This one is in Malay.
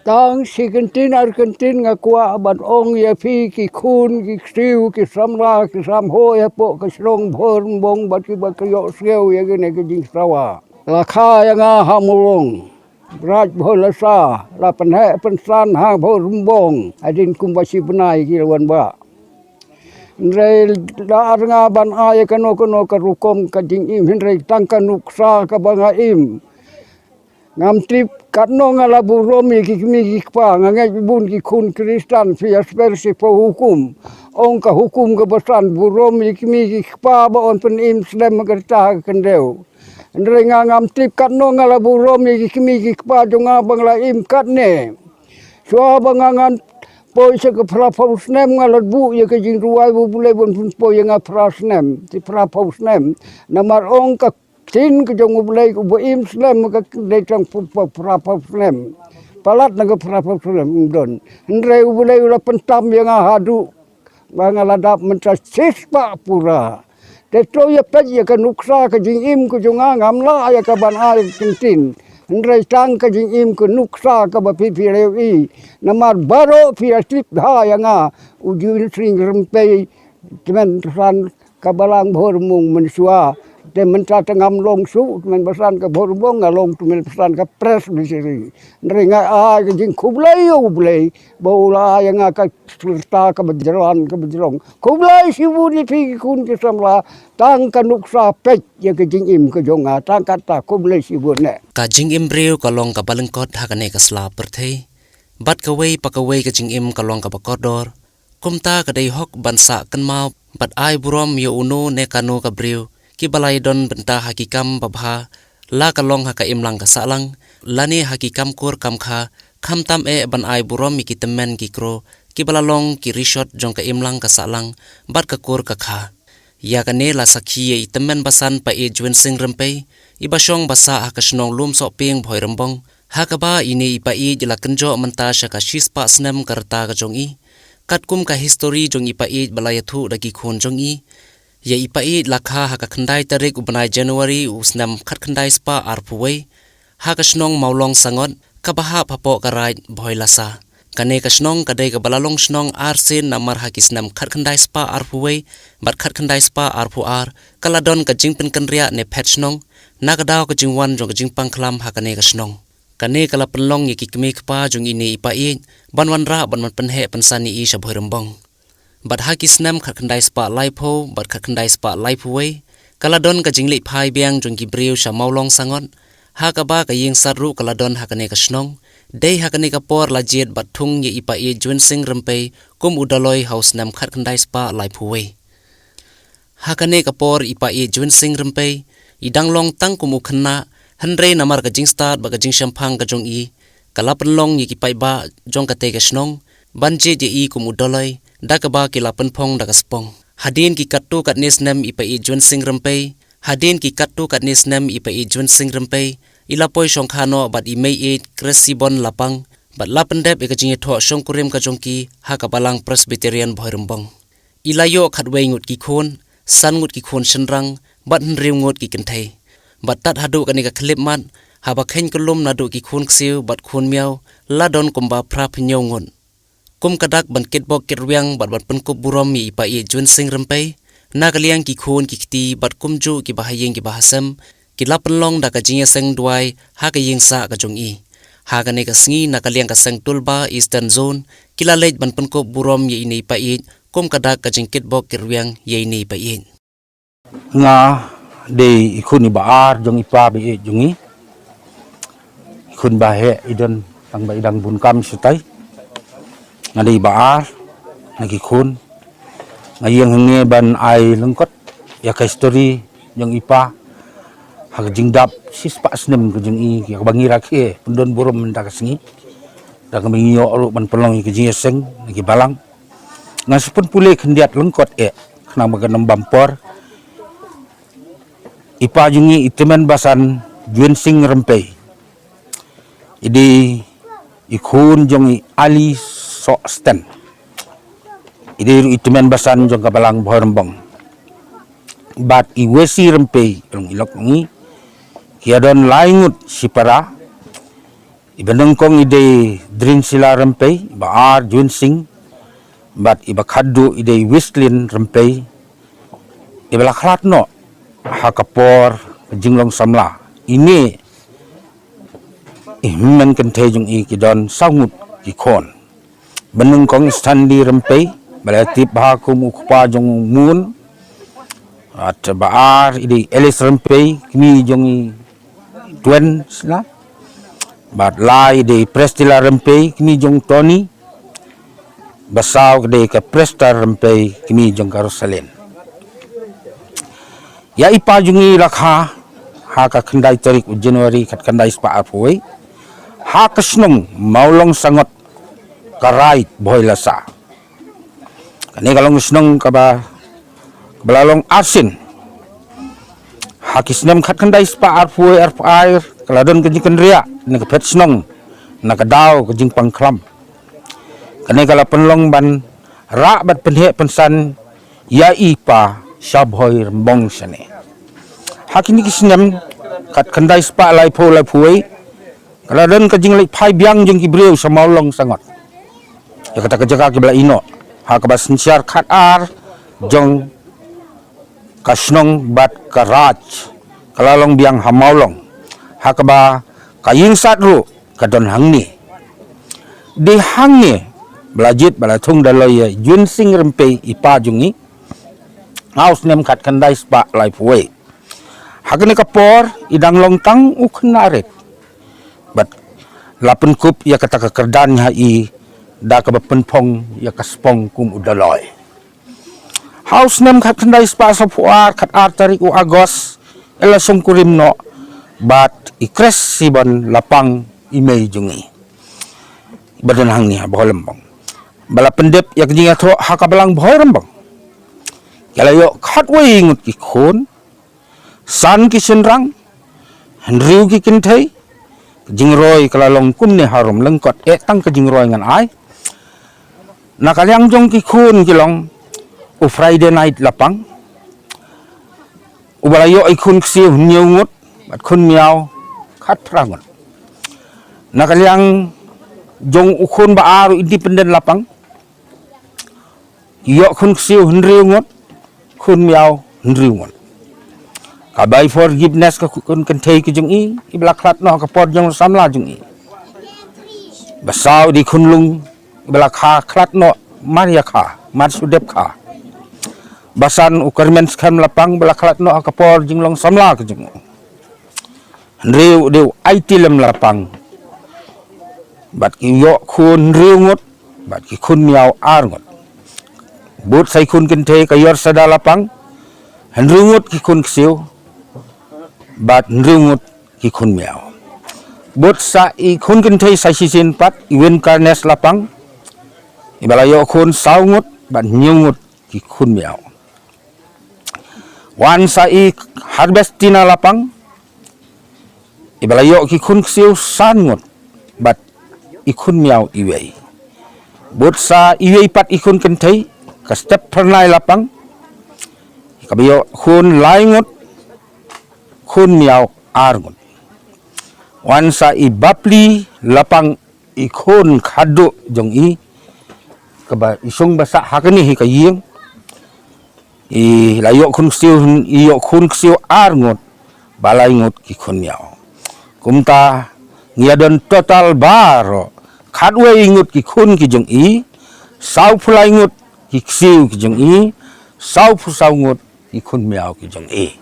tang si kentin ngakua ban ong ya phi ki khun ki siu ki samla ki samho ya po ka srong bhor bong bat ki yo siu ya gene ki jing sawa la kha ya nga hamulong raj bholasa la penhe pensan ha bhor bong adin kumbasi benai ki lawan ba Nrei dar nga ban ay kano karukom ka jing im nrei tangka nuksa ka banga im ngam trip katno ngala BUROM mi pa ngai bun ki khun kristan fi aspersi po hukum ong ka hukum ka basan BUROM mi pa ba on pen im SLEM gerta kendeu nrei ngam trip katno ngala BUROM mi pa jonga bangla im katne so bangangan po isa ka prapaus nem ngalat bu ya ka jing ruai bu bulai bon po yang pras nem ti prapaus nem namar ong ka tin ka jong bulai ku im SLEM ka de tang prapaus nem palat na ka prapaus nem don ndre bulai ula pentam yang hadu bangaladap mentas sispa pura te to ya pe ya ka nuksa ka jing im ku jonga ngamla ya ka ban ai tin Ndrai tang ka jing im ku nuksa ka ba PPRI namar baro PHI yang ujun J.Rympei teman pesan ka balang bhor mung mensua te menca tengam long su teman pesan ka bhor bong ngalong teman pesan ka pres bisiri ndrai nga ka jing kublai ublai bola yang ka serta ka bejron kublai sibu di pi kun ki samla tang ka nuksa pek ya ka jing im ka jonga tang kata kublai sibu ne ka jing im breu ka long ka balengkot hakane ka sla PYRTHEI bat ka wei pakawei ka jing im ka long ka bakodor kumta ka dei hok bansa kan mau bat ai BUROM yo uno ne kanu ka breu ki balai don benta hakikam babha la ka long haka im lang ka salang lani hakikam kur kam kha kham tam ban ai BUROM ki temen ki kro ki balalong ki rishot jong ka im lang ka salang bat ka kur ka kha ya ka ne la sakhi ye temen basan Paieid J.Rympei ibashong basa hakasnong lum so ping bhoi rambong hakaba ini Paieid la kenjo menta shaka shispa SLEM karta ka jongi katkum ka history jongi Paieid balayathu daki khon jongi ya Paieid lakha haka khandai tarik ubanai January SLEM khat khandai spa arpuwei hakasnong maulong sangot kabaha papo karai bhoi lasa kane kasnong kadai ka balalong snong arsin namar hakisnam khat khandai spa arpuwei bat khat khandai spa arpu ar kaladon ka jingpen kanria ne phetchnong nakadaw ka jingwan jong ka jingpang khlam hakane kasnong kane kala penlong ye kikme khpa jong ini Paieid banwan ra banman penhe pensani i shabhoi rambong bat hakisnam khat khandai spa laipho bat khat khandai spa laipuwei kaladon ka jingli phai biang jong ki breu sha maulong sangot hakaba ka ying sarru kaladon hakane kasnong dei hakane ka por lajiet bat thung ye Paieid J.Rympei kum udaloi house nam khat khandai spa laipuwei hakane ka por Paieid J.Rympei idang long tang kumu khanna hanre namar ka jing start ba ka jing shampang ka jong i kalapan long ye ki pai ba jong ka te ka snong banje je i kumu doloi dakaba ki lapan phong da ka spong hadin ki kattu kat nes nam Paieid J.Rympei hadin ki kattu kat nes nam Paieid J.Rympei ilapoi shongkhano bat imei e kresibon lapang bat lapendep e ka jing tho shongkurim ka jongki hakabalang Presbyterian bhoirambong ilayo khatwei ngut ki khon san ngut ki khon shenrang bat nriu ngut ki kenthei bat tat hadu kani ka khlip mat haba khen kulum nadu ki khon ksiu bat khon miao ladon kumba phra phnyo ngun kum kadak ban kitbok kirwiang bat penkup BUROM mi Paieid J.Rympei nakaliang ki khon ki kti bat kumju ki bahayeng ki bahasam ki lapan long da ka jinga seng duai ha ka yingsa ka jongi ha ka ne ka sngi nakaliang ka seng tulba eastern zone kilalej ban penkup BUROM ye ini Paieid kum kadak ka jing kitbok kirwiang ye ini Paieid nga de ikun ibaar jong ipa be jongi ikun bahe idon tang ba idang bunkam sutai nga de ibaar nagikun ngayang hangi ban ai lengkot ya ka story jong ipa hag jingdap sispa SLEM ke jong i ka bangira ke pundon BUROM menta ka singi da ka mingio ru ban pelong ke jing seng nagi balang nga sepun pule khendiat lengkot khna magan bampor ipa jungi itemen basan J.Rympei idi ikhun jongi ali so sten idi itemen basan jong kabalang bhoirambong bat iwesi Rympei rong ilok ngi kiadon laingut sipara Ibanang kong ide Drin sila Rympei, Baar Jun Sing, bat iba kaddu ide Wislin Rympei, ibala klat no hakapor jinglong samla. Ini ihman kan tejung ikidon sangut ikon. Banung kong Stanley Rympei, balatip bahakum ukpa jong mun, at Baar ide Alice Rympei, kmi jong Tuen sila. Bat lai de Prestila Rympei kini jong Tony basau de ke Presta Rympei kini jong Karusalen. Ya ipa jungi lakha haka kendai tarik Januari kat kendai spa apoi haka snong maulong sangot karait boy lasa. Kani kalong snong kaba belalong asin hakisnem kat kendai spa apoi air kaladon kejing kendria nakapet snong nakadaw kejing pangklam kani kala penlong ban ra bat penhe pensan ya ipa shabhoy rembong sane hakini kisnem kat kendai spa lai phuai kaladon kejing lai phai biang jeng kibreu samaulong sangot ya kata kejaga kibla ino hakabas siar khat ar jong kasnong bat karaj kalalong biang hamaulong hakaba kaying satru kadon hangni di hangni belajit balatung daloy Jun Sing Rympei ipa jungi haus nem kat kandai spa lai puai hakni kapor idang longtang uknaret bat lapun kup ya kata kekerdan hai da ka penpong ya kaspong kum udaloy haus nem kat kandai spa sapuar kat artarik u agos ela sungkurim no bat ikres siban lapang imei jungi badan hangni boholembong bala pendep yak jinga tro hakabalang boholembong kala yo khatwei ngut ki khon san ki senrang henriu ki kinthei jingroi kala long kumne harum lengkot tang ke jingroi ngan ai nakalyang jong ki khon ki long u Friday night lapang ubalayo ai khun ksi hunyo ngut bat khun miao khat prangon nakalyang jong ukhun Baar independent lapang yo khun siu henriu ngot khun miao henriu ngot kabai forgiveness ka kun kan thei ki jong i ibla khat no ka pod jong samla jong i basau di khun lung ibla kha khat no maria kha mar sudep kha basan ukarmen skam lapang bla khat no ka pod jing long samla ka jong riu deu IT lem lapang bat ki yo khun riu ngot bat ki khun miao ar ngot but sai khun kin the ka yor sada lapang han riu ngot ki khun ksiu bat riu ngot ki khun miao but sa i khun kin the sai sisin pat iwen karnes lapang ibala yo khun sau ngot bat nyu ngot ki khun miao wan sa i harvestina lapang ibalayo ki khun ksiu san ngot bat ikun miao iwei bot sa iwei pat ikun kenthei ka step pernai lapang kabiyo khun lai ngot khun miao ar ngot wan sa i bapli lapang ikun khadu jong i kaba isung basa hakani hi kayeng i layo khun ksiu ar ngot balai ngot ki khun miao kumta ngiadon total baro khatwe ingut ki khun ki jong i sau phulai ngut ki ksiu ki jong i sau phu sau ngut ki khun miao ki jong i